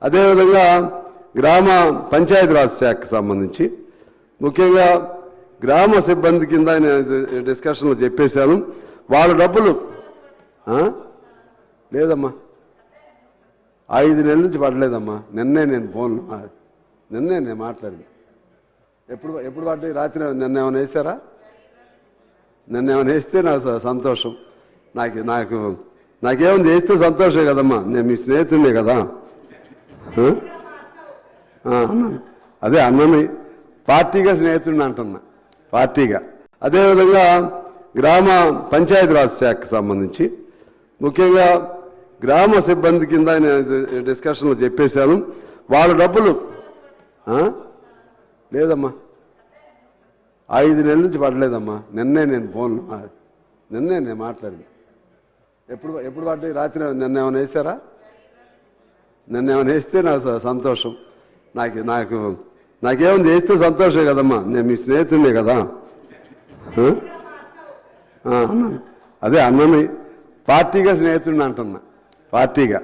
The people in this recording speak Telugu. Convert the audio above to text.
అదేవిధంగా గ్రామ పంచాయతీరాజ్ శాఖకు సంబంధించి ముఖ్యంగా గ్రామ సిబ్బంది కింద డిస్కషన్లో చెప్పేశాను. వాళ్ళ డబ్బులు లేదమ్మా, 5 నెలల నుంచి పడలేదమ్మా. నిన్నే నేను మాట్లాడింది. ఎప్పుడు పడ్డాయి? రాత్రి నిన్న ఏమైనా వేసారా? నిన్న ఏమైనా వేస్తే నాకు సంతోషం. నాకేమైనా వేస్తే సంతోషం కదమ్మా. నేను మీ స్నేహితుడినే కదా. అన్నాను, అదే అన్నని పార్టీగా స్నేహితుడిని అంటున్నా, పార్టీగా. అదేవిధంగా గ్రామ పంచాయతీరాజ్ శాఖకు సంబంధించి ముఖ్యంగా గ్రామ సిబ్బంది కింద డిస్కషన్లో చెప్పేశాను. వాళ్ళ డబ్బులు లేదమ్మా, 5 నెలల నుంచి పడలేదమ్మా. నిన్నే నేను మాట్లాడింది. ఎప్పుడు పడ్డాయి? రాత్రి నిన్న ఏమైనా వేసారా? నిన్న ఏమైనా వేస్తే నాకు సంతోషం. నాకేమైనా వేస్తే సంతోషం కదమ్మా. నేను మీ స్నేహితుడినే కదా. అన్నాను, అదే అన్నని పార్టీగా స్నేహితుడిని అంటున్నా, పార్టీగా.